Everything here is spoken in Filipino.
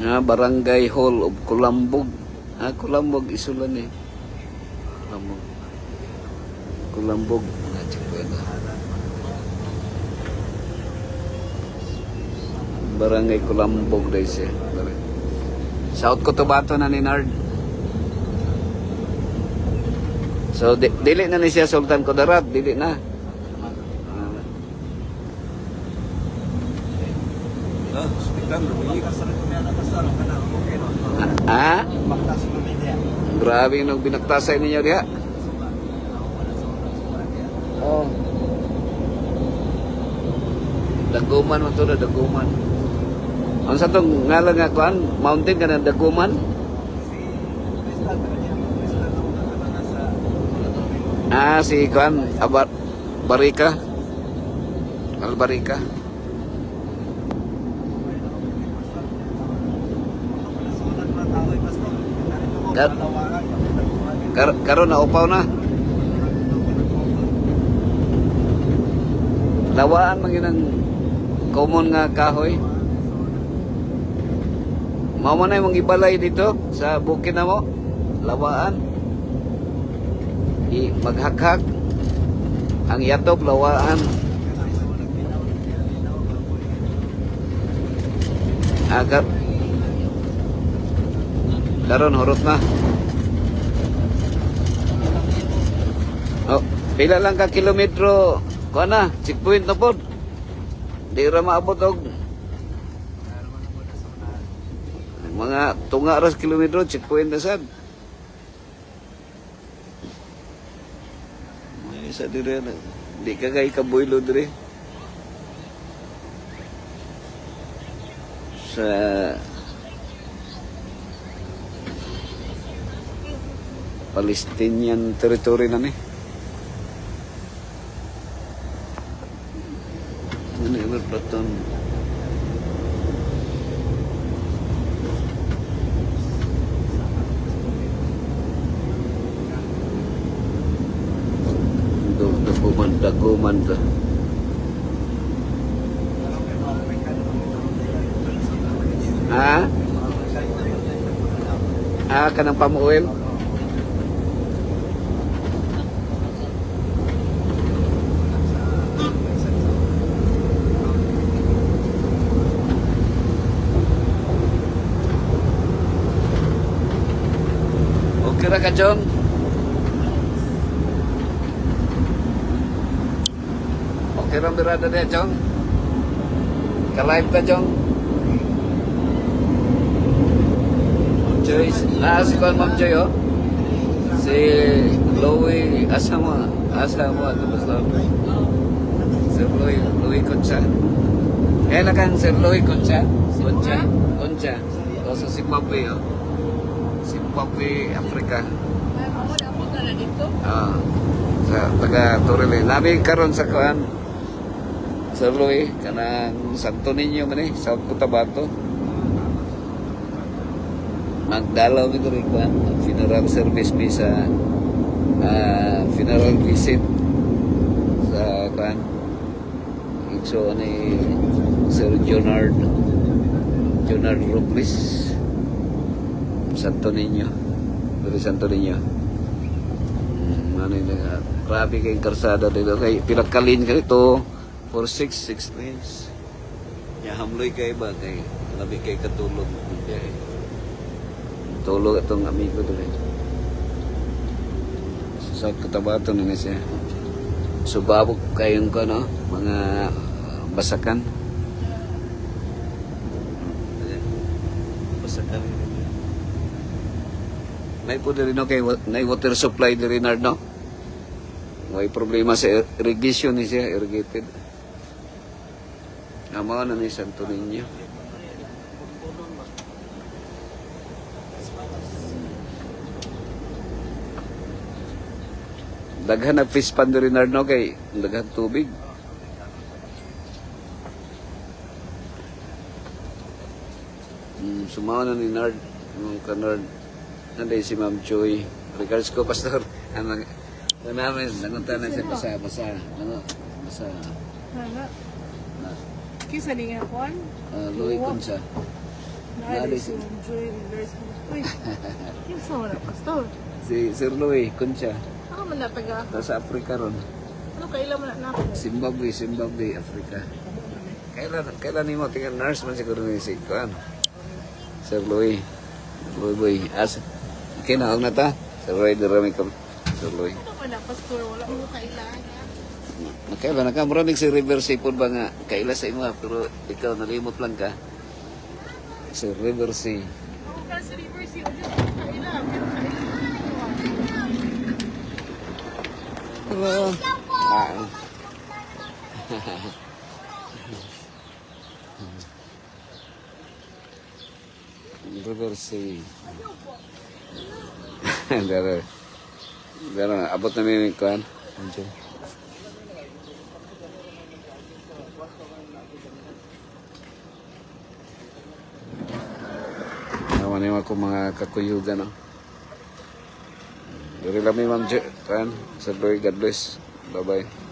Barangay Hall of Kulambog. Kulambog isulan eh. Kulambog. Kulambog. Barangay Kulambog dahil siya. South Cotabato na ni Nard. So, dili na ni siya Sultan Kudarat. Dili na. Grabe yung binaktasay ninyo diha. Oh. Daguman mo to na Daguman. Ang sa itong ngalan nga kuan, mountain ka ng Daguman? Si kuan, Barika. Albarika. Karon na upaw na. Lawaan man yun ang common nga kahoy. Mao man na yung ibalay dito sa bukid na mo. Lawaan. Maghakak. Ang yatop, lawaan. Agad. Karon hurot na. Pila lang ka kilometro kuha na, checkpoint na po. Di ra maabot og mga tunga ras kilometro, checkpoint na sad. May isa dire na. Di ka kay kabuylo dire. Sa Palestinian territory na ni. Ano Platon? Daguman to. Kanang pamuoil. Okay ra ka, John? Okay ra birada dia, John? Ka-live ka, John? Joy, si Kuan Ma'am Joy, oh. Si Louie, asa mo, tapos Sir Louie Concha. Kaya na kang Sir Louie Concha? Concha. O sa Zimbabwe, oh. Zimbabwe, Africa. Sa taga Torrele. Nabi karon sa Kuan, Sir Louie, kanang Santo Niño man South Cotabato. Magdalaw nito rin kuan, funeral service mi sa funeral visit sa kuan. So ni Sir Jonard Robles Santo Niño. Dari Santo Niño. Ano yun, grabe kayong karsada dito. Kay pinakalin ka ito for 6 lanes. Hamloy kayo ba? Kay labi kay katulog. Tulog itong amigo doon. Sa South Cotabato na siya. Subabog kayong ko, no? Mga basakan. Basakan. May po din rin, okay, may water supply din rin, no? May problema sa irrigation ni siya, irrigated. Mga na ni Santo Niño. Daghan na fish pond rin, no? Kay daghan tubig. Sumawa na ni Nard. Yung ka-Nard. Nanday si Ma'am Joy. Regards ko, Pastor. Ano namin, nangunta na siya basa. Basa. Kisa di nga kuan? Louie Concha. Naalis. Naalis yung Joy Rivers. Uy, yung sa wala, pastor. Si Sir Louie, Concha. Ako man nataga. Nasa Africa ron. Ano, kailan man na ako? Zimbabwe, Africa. Kailan ni mo tingnan nurse man siguro ni si Kuan. Sir Louie. Boy. Okay na, huwag na ta. Sir Louie, darami ka. Sir Louie. Ano man na, pastor? Wala mo kailangan. Kailan na ka? Muranig si River Seafood ba nga? Kaila sa imo, pero ikaw nalimot lang ka. Si River Sea. Ako ka sa River Sea. Kailangan, pero kailangan. Hello. River Sea. Dara, abot na ni Kuan. Andiyan. Naman yung ako mga kakuyugan, no? Dari lang may Ma'am Kuan. Sir Louie, God bless. Bye-bye.